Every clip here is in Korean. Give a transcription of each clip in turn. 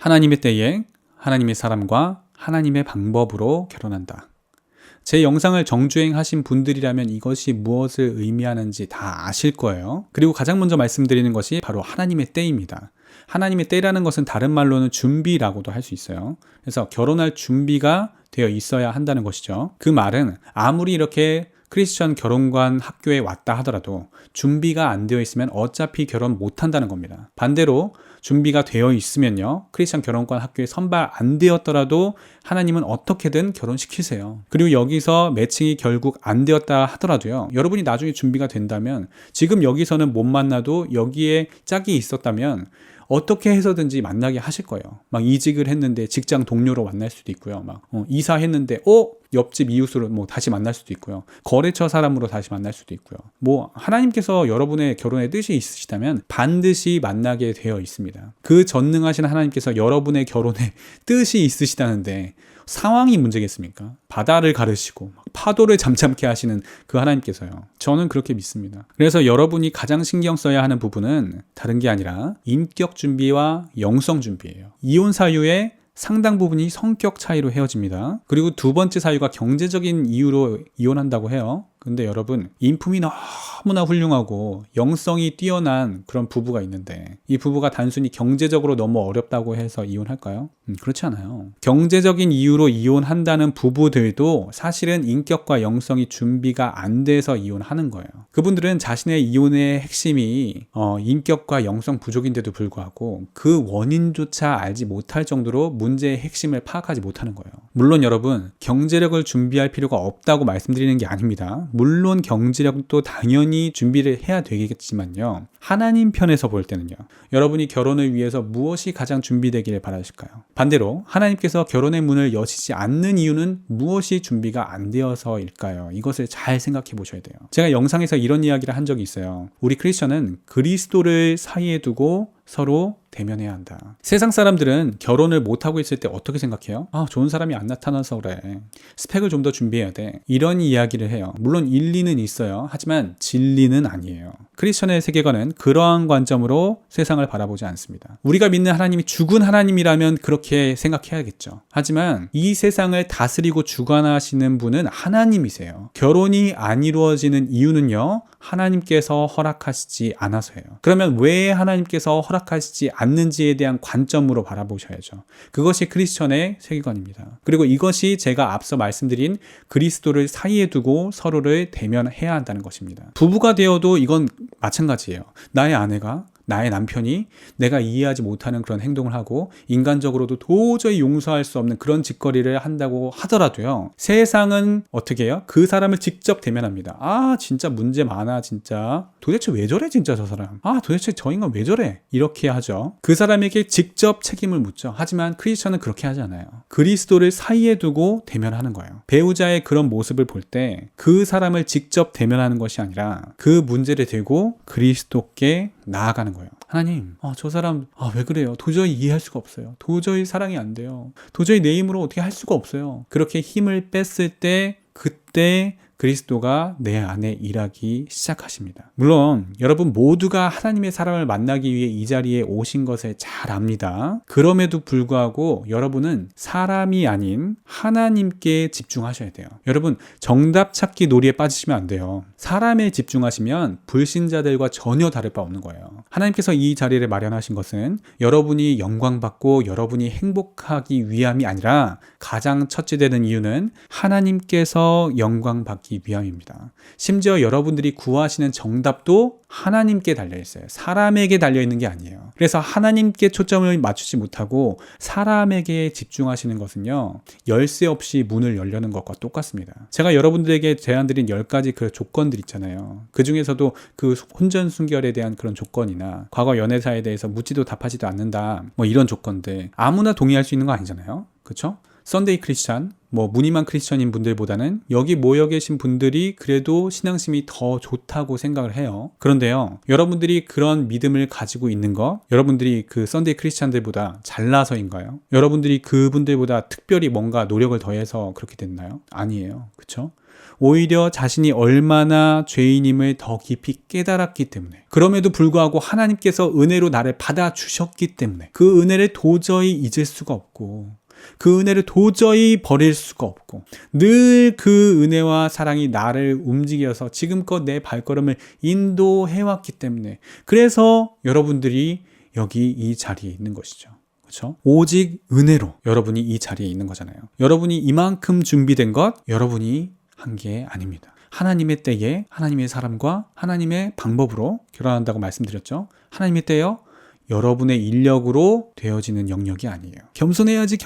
하나님의 때에 하나님의 사람과 하나님의 방법으로 결혼한다. 제 영상을 정주행하신 분들이라면 이것이 무엇을 의미하는지 다 아실 거예요. 그리고 가장 먼저 말씀드리는 것이 바로 하나님의 때입니다. 하나님의 때라는 것은 다른 말로는 준비라고도 할 수 있어요. 그래서 결혼할 준비가 되어 있어야 한다는 것이죠. 그 말은 아무리 이렇게 크리스천 결혼관 학교에 왔다 하더라도 준비가 안 되어 있으면 어차피 결혼 못 한다는 겁니다. 반대로 준비가 되어 있으면요, 크리스천 결혼관 학교에 선발 안 되었더라도 하나님은 어떻게든 결혼시키세요. 그리고 여기서 매칭이 결국 안 되었다 하더라도요, 여러분이 나중에 준비가 된다면, 지금 여기서는 못 만나도 여기에 짝이 있었다면 어떻게 해서든지 만나게 하실 거예요. 막 이직을 했는데 직장 동료로 만날 수도 있고요. 막 이사했는데 옆집 이웃으로 다시 만날 수도 있고요. 거래처 사람으로 다시 만날 수도 있고요. 하나님께서 여러분의 결혼의 뜻이 있으시다면 반드시 만나게 되어 있습니다. 그 전능하신 하나님께서 여러분의 결혼에 뜻이 있으시다는데 상황이 문제겠습니까? 바다를 가르시고 파도를 잠잠케 하시는 그 하나님께서요. 저는 그렇게 믿습니다. 그래서 여러분이 가장 신경 써야 하는 부분은 다른 게 아니라 인격 준비와 영성 준비예요. 이혼 사유의 상당 부분이 성격 차이로 헤어집니다. 그리고 두 번째 사유가 경제적인 이유로 이혼한다고 해요. 근데 여러분, 인품이 너무나 훌륭하고 영성이 뛰어난 그런 부부가 있는데 이 부부가 단순히 경제적으로 너무 어렵다고 해서 이혼할까요? 그렇지 않아요. 경제적인 이유로 이혼한다는 부부들도 사실은 인격과 영성이 준비가 안 돼서 이혼하는 거예요. 그분들은 자신의 이혼의 핵심이 인격과 영성 부족인데도 불구하고 그 원인조차 알지 못할 정도로 문제의 핵심을 파악하지 못하는 거예요. 물론 여러분, 경제력을 준비할 필요가 없다고 말씀드리는 게 아닙니다. 물론 경제력도 당연히 준비를 해야 되겠지만요, 하나님 편에서 볼 때는요, 여러분이 결혼을 위해서 무엇이 가장 준비되기를 바라실까요? 반대로 하나님께서 결혼의 문을 여시지 않는 이유는 무엇이 준비가 안 되어서일까요? 이것을 잘 생각해 보셔야 돼요. 제가 영상에서 이런 이야기를 한 적이 있어요. 우리 크리스천은 그리스도를 사이에 두고 서로 대면해야 한다. 세상 사람들은 결혼을 못하고 있을 때 어떻게 생각해요? 좋은 사람이 안 나타나서 그래. 스펙을 좀 더 준비해야 돼. 이런 이야기를 해요. 물론 일리는 있어요. 하지만 진리는 아니에요. 크리스천의 세계관은 그러한 관점으로 세상을 바라보지 않습니다. 우리가 믿는 하나님이 죽은 하나님이라면 그렇게 생각해야겠죠. 하지만 이 세상을 다스리고 주관하시는 분은 하나님이세요. 결혼이 안 이루어지는 이유는요, 하나님께서 허락하시지 않아서예요. 그러면 왜 하나님께서 허락하시지 않는지에 대한 관점으로 바라보셔야죠. 그것이 크리스천의 세계관입니다. 그리고 이것이 제가 앞서 말씀드린 그리스도를 사이에 두고 서로를 대면해야 한다는 것입니다. 부부가 되어도 이건 마찬가지예요. 나의 아내가, 나의 남편이 내가 이해하지 못하는 그런 행동을 하고 인간적으로도 도저히 용서할 수 없는 그런 짓거리를 한다고 하더라도요, 세상은 어떻게 해요? 그 사람을 직접 대면합니다. 진짜 문제 많아, 진짜. 도대체 왜 저래, 진짜 저 사람. 도대체 저 인간 왜 저래? 이렇게 하죠. 그 사람에게 직접 책임을 묻죠. 하지만 크리스천은 그렇게 하지 않아요. 그리스도를 사이에 두고 대면하는 거예요. 배우자의 그런 모습을 볼 때 그 사람을 직접 대면하는 것이 아니라 그 문제를 대고 그리스도께 나아가는 거예요. 하나님, 저 사람 왜 그래요? 도저히 이해할 수가 없어요. 도저히 사랑이 안 돼요. 도저히 내 힘으로 어떻게 할 수가 없어요. 그렇게 힘을 뺐을 때 그때 그리스도가 내 안에 일하기 시작하십니다. 물론 여러분 모두가 하나님의 사람을 만나기 위해 이 자리에 오신 것을 잘 압니다. 그럼에도 불구하고 여러분은 사람이 아닌 하나님께 집중하셔야 돼요. 여러분, 정답 찾기 놀이에 빠지시면 안 돼요. 사람에 집중하시면 불신자들과 전혀 다를 바 없는 거예요. 하나님께서 이 자리를 마련하신 것은 여러분이 영광받고 여러분이 행복하기 위함이 아니라 가장 첫째 되는 이유는 하나님께서 영광받기 위함입니다. 심지어 여러분들이 구하시는 정답도 하나님께 달려있어요. 사람에게 달려있는 게 아니에요. 그래서 하나님께 초점을 맞추지 못하고 사람에게 집중하시는 것은요, 열쇠 없이 문을 열려는 것과 똑같습니다. 제가 여러분들에게 제안드린 10가지 그 조건들 있잖아요. 그 중에서도 그 혼전순결에 대한 그런 조건이나 과거 연애사에 대해서 묻지도 답하지도 않는다, 이런 조건들 아무나 동의할 수 있는 거 아니잖아요. 그렇죠? 썬데이 크리스찬, 무늬만 크리스천인 분들보다는 여기 모여 계신 분들이 그래도 신앙심이 더 좋다고 생각을 해요. 그런데요, 여러분들이 그런 믿음을 가지고 있는 거, 여러분들이 그 썬데이 크리스찬들보다 잘나서인가요? 여러분들이 그분들보다 특별히 뭔가 노력을 더해서 그렇게 됐나요? 아니에요. 그렇죠? 오히려 자신이 얼마나 죄인임을 더 깊이 깨달았기 때문에, 그럼에도 불구하고 하나님께서 은혜로 나를 받아주셨기 때문에 그 은혜를 도저히 잊을 수가 없고, 그 은혜를 도저히 버릴 수가 없고, 늘 그 은혜와 사랑이 나를 움직여서 지금껏 내 발걸음을 인도해왔기 때문에, 그래서 여러분들이 여기 이 자리에 있는 것이죠. 그렇죠? 오직 은혜로 여러분이 이 자리에 있는 거잖아요. 여러분이 이만큼 준비된 것 여러분이 한 게 아닙니다. 하나님의 때에 하나님의 사람과 하나님의 방법으로 결혼한다고 말씀드렸죠. 하나님의 때요, 여러분의 인력으로 되어지는 영역이 아니에요. 겸손해야지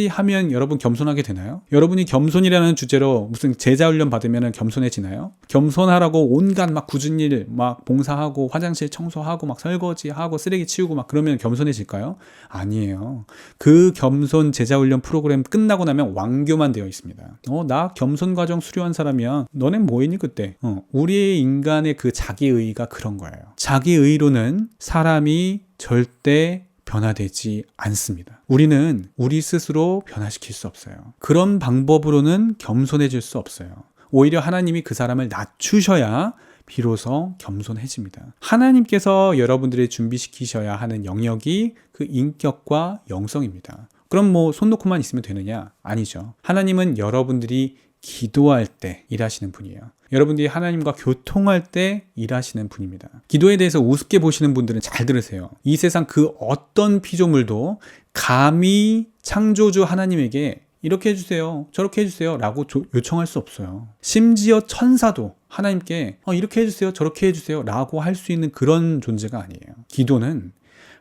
하면 여러분 겸손하게 되나요? 여러분이 겸손이라는 주제로 무슨 제자훈련 받으면 겸손해지나요? 겸손하라고 온갖 막 굳은 일 막 봉사하고 화장실 청소하고 막 설거지하고 쓰레기 치우고 막 그러면 겸손해질까요? 아니에요. 그 겸손 제자훈련 프로그램 끝나고 나면 완교만 되어 있습니다. 나 겸손 과정 수료한 사람이야. 너넨 뭐했니 그때? 우리의 인간의 그 자기의의가 그런 거예요. 자기의로는 사람이 절대 변화되지 않습니다. 우리는 우리 스스로 변화시킬 수 없어요. 그런 방법으로는 겸손해질 수 없어요. 오히려 하나님이 그 사람을 낮추셔야 비로소 겸손해집니다. 하나님께서 여러분들을 준비시키셔야 하는 영역이 그 인격과 영성입니다. 그럼 뭐 손 놓고만 있으면 되느냐? 아니죠. 하나님은 여러분들이 기도할 때 일하시는 분이에요. 여러분들이 하나님과 교통할 때 일하시는 분입니다. 기도에 대해서 우습게 보시는 분들은 잘 들으세요. 이 세상 그 어떤 피조물도 감히 창조주 하나님에게 이렇게 해주세요, 저렇게 해주세요 라고 요청할 수 없어요. 심지어 천사도 하나님께 이렇게 해주세요, 저렇게 해주세요 라고 할 수 있는 그런 존재가 아니에요. 기도는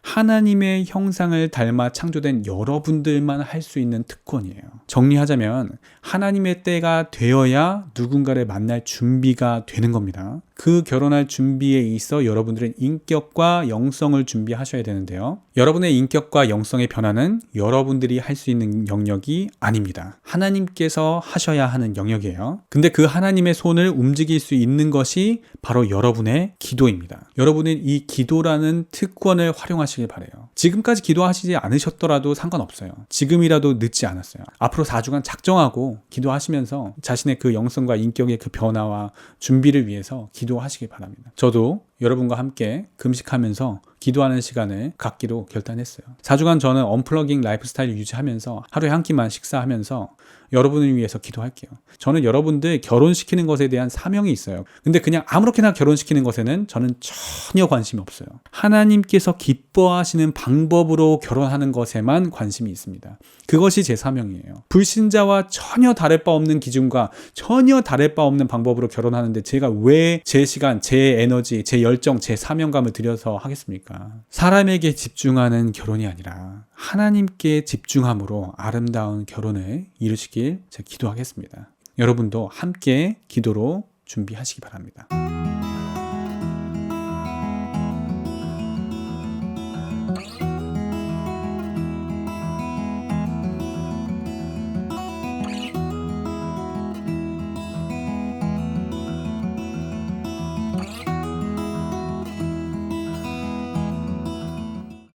하나님의 형상을 닮아 창조된 여러분들만 할 수 있는 특권이에요. 정리하자면 하나님의 때가 되어야 누군가를 만날 준비가 되는 겁니다. 그 결혼할 준비에 있어 여러분들은 인격과 영성을 준비하셔야 되는데요. 여러분의 인격과 영성의 변화는 여러분들이 할 수 있는 영역이 아닙니다. 하나님께서 하셔야 하는 영역이에요. 근데 그 하나님의 손을 움직일 수 있는 것이 바로 여러분의 기도입니다. 여러분은 이 기도라는 특권을 활용하시길 바라요. 지금까지 기도하시지 않으셨더라도 상관없어요. 지금이라도 늦지 않았어요. 앞으로 4주간 작정하고 기도하시면서 자신의 그 영성과 인격의 그 변화와 준비를 위해서 기도하시길 바랍니다. 저도 여러분과 함께 금식하면서 기도하는 시간을 갖기로 결단했어요. 4주간 저는 언플러깅 라이프 스타일을 유지하면서 하루에 한 끼만 식사하면서 여러분을 위해서 기도할게요. 저는 여러분들 결혼시키는 것에 대한 사명이 있어요. 근데 그냥 아무렇게나 결혼시키는 것에는 저는 전혀 관심이 없어요. 하나님께서 기뻐하시는 방법으로 결혼하는 것에만 관심이 있습니다. 그것이 제 사명이에요. 불신자와 전혀 다를 바 없는 기준과 전혀 다를 바 없는 방법으로 결혼하는데 제가 왜 제 시간, 제 에너지, 제 열정, 제 사명감을 들여서 하겠습니까? 사람에게 집중하는 결혼이 아니라 하나님께 집중함으로 아름다운 결혼을 이루시길 제가 기도하겠습니다. 여러분도 함께 기도로 준비하시기 바랍니다.